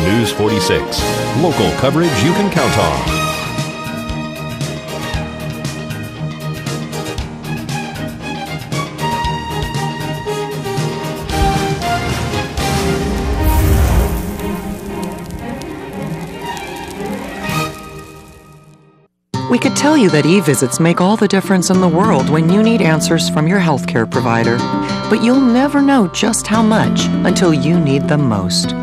News 46. Local coverage you can count on. We could tell you that e-visits make all the difference in the world when you need answers from your healthcare provider, but you'll never know just how much until you need them most.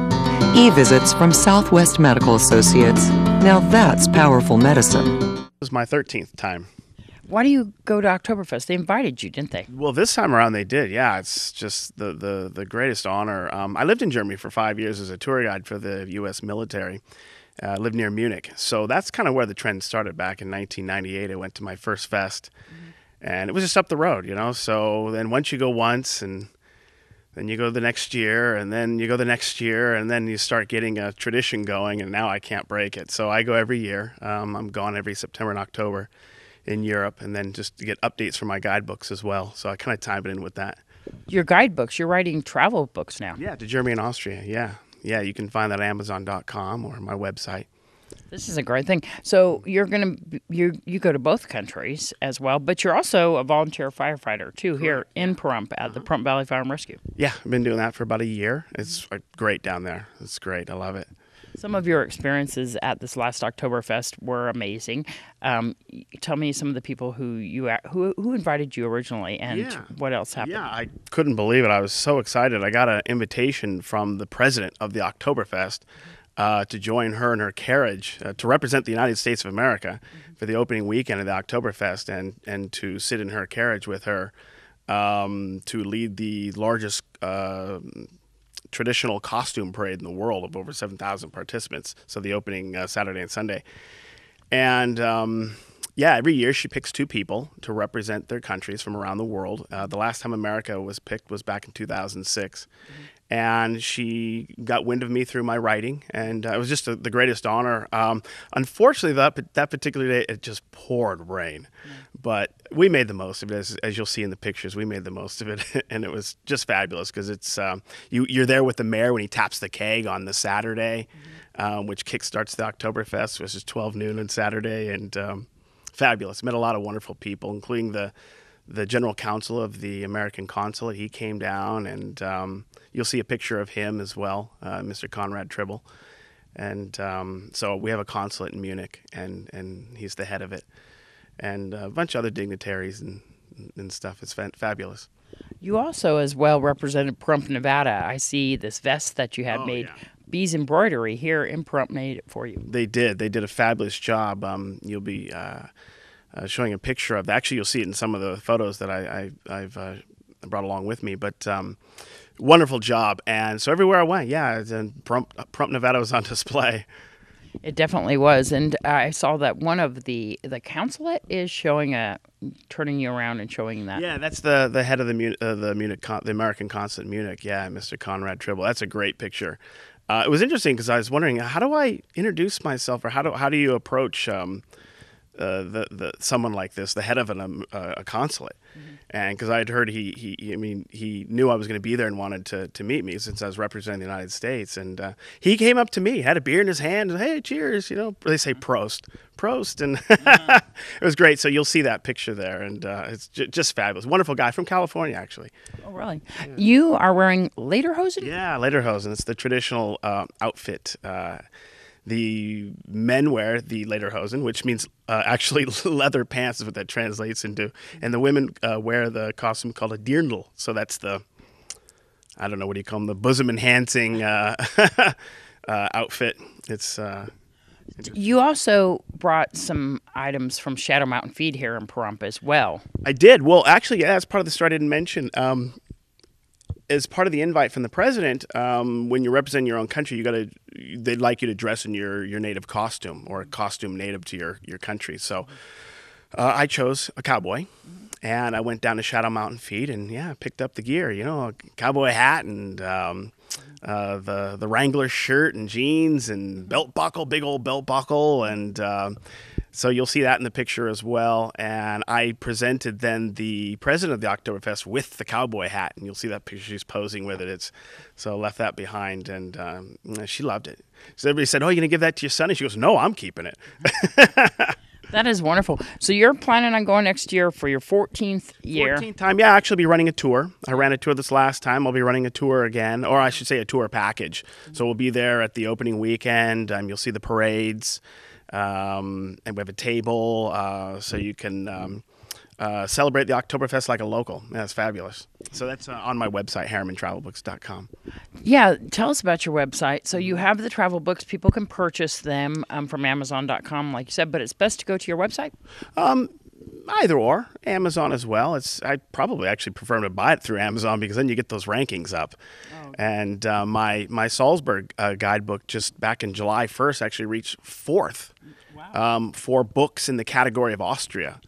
E-visits from Southwest Medical Associates. Now that's powerful medicine. This is my 13th time. Why do you go to Oktoberfest? They invited you, didn't they? Well, this time around they did. Yeah, it's just the greatest honor. I lived in Germany for 5 years as a tour guide for the U.S. military. Lived near Munich. So that's kind of where the trend started back in 1998. I went to my first fest, and it was just up the road, you know. So then once you go once, and then you go the next year, and then you go the next year, and then you start getting a tradition going, and now I can't break it. So I go every year. I'm gone every September and October in Europe, and then just to get updates from my guidebooks as well. So I kind of time it in with that. Your guidebooks, you're writing travel books now. Yeah, to Germany and Austria, yeah. Yeah, you can find that at Amazon.com or my website. This is a great thing. So you go to both countries as well, but you're also a volunteer firefighter too. Correct. Here in Pahrump at the Pahrump Valley Fire and Rescue. Yeah, I've been doing that for about a year. It's great down there. It's great. I love it. Some of your experiences at this last Oktoberfest were amazing. Tell me some of the people who invited you originally, and what else happened. Yeah, I couldn't believe it. I was so excited. I got an invitation from the president of the Oktoberfest to join her in her carriage to represent the United States of America for the opening weekend of the Oktoberfest, and to sit in her carriage with her to lead the largest traditional costume parade in the world of over 7,000 participants. So the opening Saturday and Sunday. And every year she picks two people to represent their countries from around the world. The last time America was picked was back in 2006. And she got wind of me through my writing, and it was just the greatest honor. Unfortunately, that particular day, it just poured rain. But we made the most of it, as you'll see in the pictures. We made the most of it, and it was just fabulous because it's you're there with the mayor when he taps the keg on the Saturday, which kickstarts the Oktoberfest, which is 12 noon on Saturday, and fabulous. Met a lot of wonderful people, including the general counsel of the American consulate. He came down, and you'll see a picture of him as well, Mr. Conrad Tribble. And so we have a consulate in Munich, and he's the head of it. And a bunch of other dignitaries and stuff. It's fabulous. You also as well represented Pahrump, Nevada. I see this vest that you had made. Yeah. Bees Embroidery here in Pahrump made it for you. They did. They did a fabulous job. You'll be showing a picture of. Actually, you'll see it in some of the photos that I've brought along with me. But wonderful job. And so everywhere I went, Pahrump, Nevada was on display. It definitely was, and I saw that one of the consulate is turning you around and showing that. Yeah, that's the head of the American consulate in Munich. Yeah, Mr. Conrad Tribble. That's a great picture. It was interesting because I was wondering, how do I introduce myself, or how do you approach someone like this, the head of a consulate? And because I had heard he knew I was going to be there and wanted to meet me since I was representing the United States, and he came up to me, had a beer in his hand, and hey, cheers, they say Prost, and it was great. So you'll see that picture there, and it's just fabulous. Wonderful guy from California, actually. Oh, really? Yeah. You are wearing lederhosen? Yeah, lederhosen. It's the traditional outfit. The men wear the lederhosen, which means actually leather pants is what that translates into. And the women wear the costume called a dirndl. So that's the, I don't know, what do you call them, the bosom-enhancing outfit. It's You also brought some items from Shadow Mountain Feed here in Pahrump as well. I did. Well, actually, that's part of the story I didn't mention. As part of the invite from the president, when you're representing your own country, they'd like you to dress in your native costume, or a costume native to your country. So I chose a cowboy, and I went down to Shadow Mountain Feed and picked up the gear. A cowboy hat and the Wrangler shirt and jeans and belt buckle, big old belt buckle, and so you'll see that in the picture as well. And I presented then the president of the Oktoberfest with the cowboy hat, and you'll see that picture. She's posing with it. So I left that behind, and she loved it. So everybody said, "Oh, you're going to give that to your son?" And she goes, "No, I'm keeping it." That is wonderful. So you're planning on going next year for your 14th year. 14th time, yeah. I'll actually be running a tour. I ran a tour this last time. I'll be running a tour again, or I should say a tour package. So we'll be there at the opening weekend. You'll see the parades, and we have a table so you can celebrate the Oktoberfest like a local. Yeah, it's fabulous. So that's on my website, harrimantravelbooks.com. Yeah, tell us about your website. So you have the travel books. People can purchase them from Amazon.com, like you said, but it's best to go to your website? Either or, Amazon as well. I probably actually prefer to buy it through Amazon because then you get those rankings up. Oh, okay. And my Salzburg guidebook just back in July 1st actually reached 4th. Wow. For books in the category of Austria.